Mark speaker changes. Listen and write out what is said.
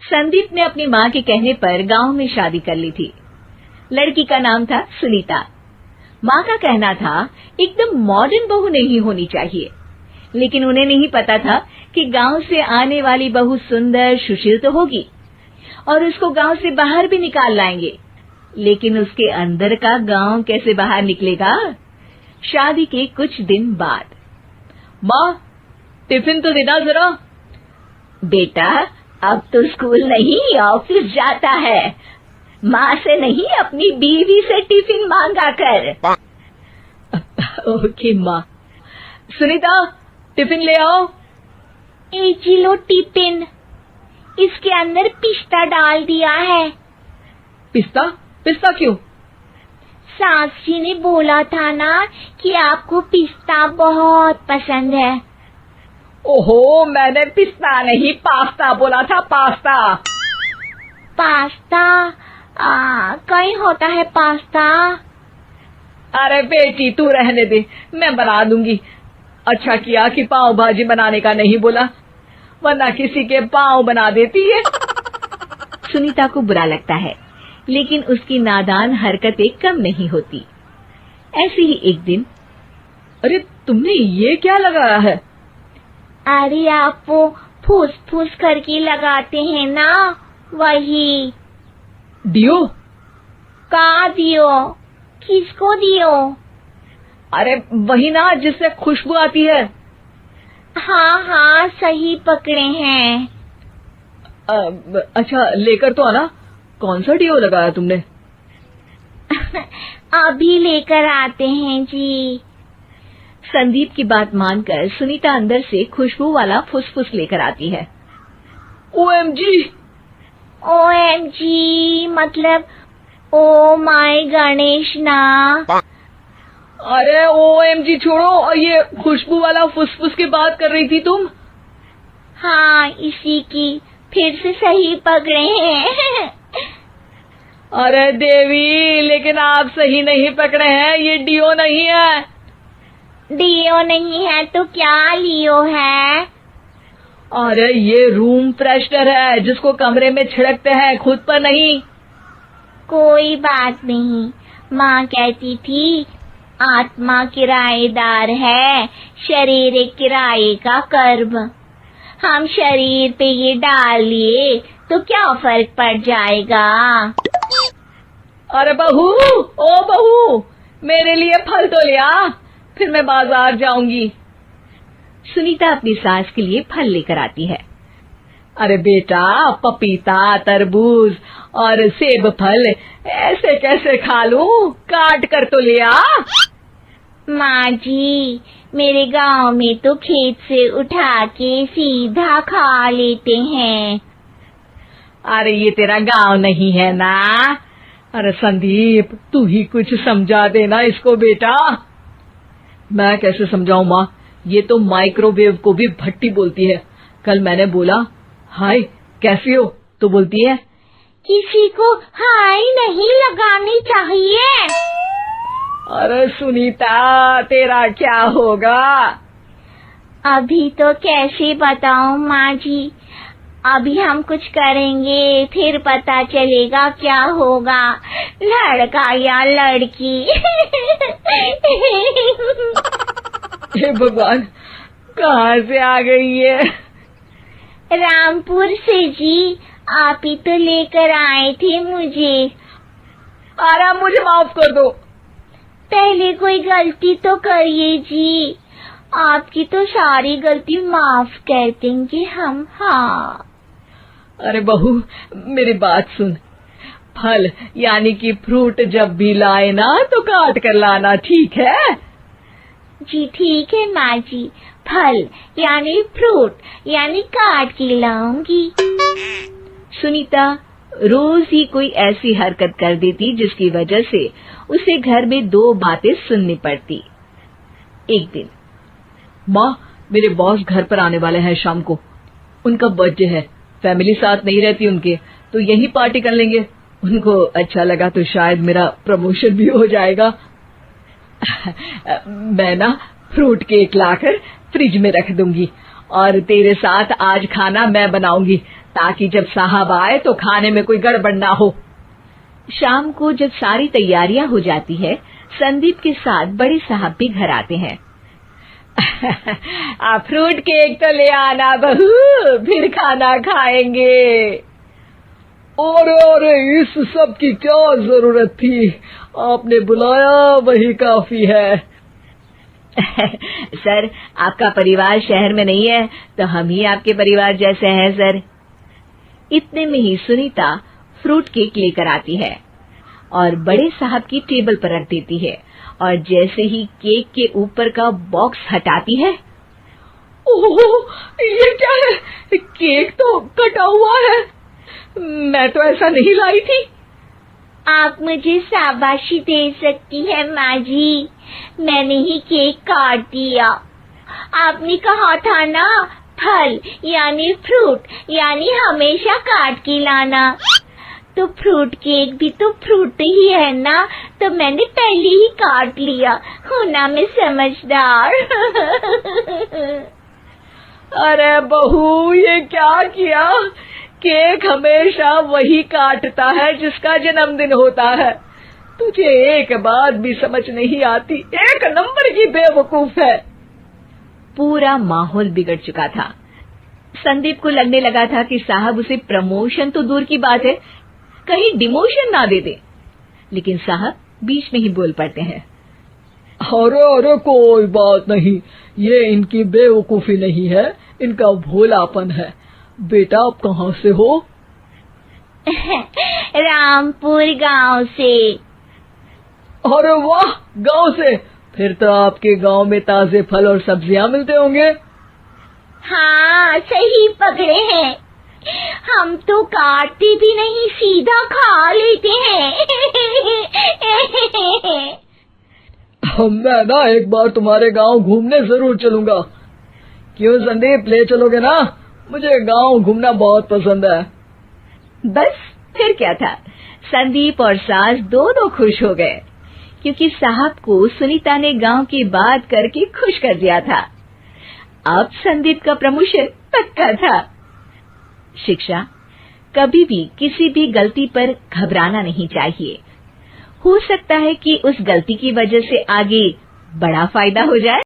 Speaker 1: संदीप ने अपनी माँ के कहने पर गांव में शादी कर ली थी। लड़की का नाम था सुनीता। माँ का कहना था एकदम मॉडर्न बहू नहीं होनी चाहिए, लेकिन उन्हें नहीं पता था कि गांव से आने वाली बहू सुंदर सुशील तो होगी और उसको गांव से बाहर भी निकाल लाएंगे, लेकिन उसके अंदर का गांव कैसे बाहर निकलेगा। शादी के कुछ दिन बाद,
Speaker 2: माँ टिफिन तो देना जरा।
Speaker 1: बेटा अब तो स्कूल नहीं ऑफिस जाता है, माँ से नहीं अपनी बीवी से टिफिन मांगा कर।
Speaker 2: ओके माँ। सुनीता टिफिन ले आओ।
Speaker 3: एक लो टिफिन, इसके अंदर पिस्ता डाल दिया है।
Speaker 2: पिस्ता? पिस्ता क्यों?
Speaker 3: सास जी ने बोला था ना कि आपको पिस्ता बहुत पसंद है।
Speaker 2: ओहो, मैंने पिस्ता नहीं पास्ता बोला था, पास्ता।
Speaker 3: पास्ता? कहीं होता है पास्ता?
Speaker 2: अरे बेटी तू रहने दे, मैं बना दूंगी। अच्छा किया कि पाव भाजी बनाने का नहीं बोला, वरना किसी के पाव बना देती है।
Speaker 1: सुनीता को बुरा लगता है, लेकिन उसकी नादान हरकतें कम नहीं होती। ऐसे ही एक दिन,
Speaker 2: अरे तुमने ये क्या लगाया है?
Speaker 3: अरे आप वो फूस फूस करके लगाते हैं ना, वही।
Speaker 2: डियो?
Speaker 3: का दियो? किसको दियो?
Speaker 2: अरे वही ना जिससे खुशबू आती है।
Speaker 3: हाँ सही पकड़े हैं।
Speaker 2: अच्छा लेकर तो आना। कौन सा डियो लगाया तुमने?
Speaker 3: अभी लेकर आते हैं जी।
Speaker 1: संदीप की बात मानकर सुनीता अंदर से खुशबू वाला फुसफुस लेकर आती है।
Speaker 2: ओएमजी!
Speaker 3: ओएमजी मतलब ओ माय गणेश ना।
Speaker 2: अरे ओएमजी छोड़ो, और ये खुशबू वाला फुसफुस की बात कर रही थी तुम?
Speaker 3: हाँ इसी की, फिर से सही पकड़े हैं।
Speaker 2: अरे देवी, लेकिन आप सही नहीं पकड़े हैं, ये डियो नहीं है।
Speaker 3: डियो नहीं है तो क्या लियो है?
Speaker 2: अरे ये रूम फ्रेशनर है, जिसको कमरे में छिड़कते हैं, खुद पर नहीं।
Speaker 3: कोई बात नहीं, माँ कहती थी आत्मा किराएदार है, शरीर एक किराए का कर्म। हम शरीर पे ये डाल लिए तो क्या फर्क पड़ जाएगा।
Speaker 2: अरे बहू, ओ बहू, मेरे लिए फल तो ले आ, फिर मैं बाजार जाऊंगी।
Speaker 1: सुनीता अपनी सास के लिए फल लेकर आती है।
Speaker 2: अरे बेटा, पपीता, तरबूज और सेब फल ऐसे कैसे खा लूं? काट कर तो ले आ।
Speaker 3: माँ जी, मेरे गांव में तो खेत से उठा के सीधा खा लेते हैं।
Speaker 2: अरे ये तेरा गांव नहीं है ना। अरे संदीप, तू ही कुछ समझा देना इसको बेटा। मैं कैसे समझाऊं माँ, ये तो माइक्रोवेव को भी भट्टी बोलती है। कल मैंने बोला हाय कैसी हो, तो बोलती है
Speaker 3: किसी को हाय नहीं लगानी चाहिए।
Speaker 2: अरे सुनीता, तेरा क्या होगा?
Speaker 3: अभी तो कैसे बताऊं माँ जी, अभी हम कुछ करेंगे फिर पता चलेगा क्या होगा, लड़का या लड़की।
Speaker 2: हे भगवान, कहाँ से आ गई है?
Speaker 3: रामपुर से जी, आप ही तो लेकर आए थे मुझे।
Speaker 2: अरे मुझे माफ कर दो।
Speaker 3: पहले कोई गलती तो करिए जी, आपकी तो सारी गलती माफ कर देंगे हम। हाँ
Speaker 2: अरे बहू, मेरी बात सुन। फल यानी कि फ्रूट जब भी लाए ना तो काट कर लाना, ठीक है?
Speaker 3: जी ठीक है माँ जी, फल यानी फ्रूट यानी काट के लाऊंगी।
Speaker 1: सुनीता रोज ही कोई ऐसी हरकत कर देती जिसकी वजह से उसे घर में दो बातें सुननी पड़ती। एक दिन,
Speaker 2: माँ मेरे बॉस घर पर आने वाले हैं शाम को, उनका बर्थडे है, फैमिली साथ नहीं रहती उनके, तो यही पार्टी कर लेंगे। उनको अच्छा लगा तो शायद मेरा प्रमोशन भी हो जाएगा। मैं ना फ्रूट केक लाकर फ्रिज में रख दूंगी और तेरे साथ आज खाना मैं बनाऊंगी, ताकि जब साहब आए तो खाने में कोई गड़बड़ ना हो।
Speaker 1: शाम को जब सारी तैयारियां हो जाती है, संदीप के साथ बड़े साहब भी घर आते हैं।
Speaker 2: फ्रूट केक तो ले आना बहू, फिर खाना खाएंगे।
Speaker 4: अरे इस सब की क्या जरूरत थी, आपने बुलाया वही काफी है।
Speaker 1: सर, आपका परिवार शहर में नहीं है तो हम ही आपके परिवार जैसे हैं सर। इतने में ही सुनीता फ्रूट केक लेकर आती है और बड़े साहब की टेबल पर रख देती है, और जैसे ही केक के ऊपर का बॉक्स हटाती है,
Speaker 2: ओह, ये क्या है? केक तो कटा हुआ है। मैं तो ऐसा नहीं लाई थी।
Speaker 3: आप मुझे शाबाशी दे सकती है माँ जी, मैंने ही केक काट दिया। आपने कहा था ना, फल यानी फ्रूट यानी हमेशा काट के लाना, तो फ्रूट केक भी तो फ्रूट ही है ना, तो मैंने पहले ही काट लिया। हूँ ना मैं समझदार।
Speaker 2: अरे बहू, ये क्या किया? केक हमेशा वही काटता है जिसका जन्मदिन होता है। तुझे एक बात भी समझ नहीं आती, एक नंबर की बेवकूफ है।
Speaker 1: पूरा माहौल बिगड़ चुका था। संदीप को लगने लगा था कि साहब उसे प्रमोशन तो दूर की बात है, कहीं डिमोशन ना दे दे, लेकिन साहब बीच में ही बोल पड़ते हैं।
Speaker 4: अरे कोई बात नहीं, ये इनकी बेवकूफी नहीं है, इनका भोलापन है। बेटा आप कहाँ से हो?
Speaker 3: रामपुर गांव से।
Speaker 4: अरे वाह, गांव से? फिर तो आपके गांव में ताजे फल और सब्जियां मिलते होंगे।
Speaker 3: हाँ, सही पकड़े हैं। हम तो काटते भी नहीं, सीधा खा लेते हैं।
Speaker 4: मैं ना एक बार तुम्हारे गांव घूमने जरूर चलूंगा। क्यों संदीप, ले चलोगे ना? मुझे गांव घूमना बहुत पसंद है।
Speaker 1: बस फिर क्या था, संदीप और सास दोनों खुश हो गए, क्योंकि साहब को सुनीता ने गांव की बात करके खुश कर दिया था। अब संदीप का प्रमोशन पक्का था। शिक्षा, कभी भी किसी भी गलती पर घबराना नहीं चाहिए। हो सकता है कि उस गलती की वजह से आगे बड़ा फायदा हो जाए।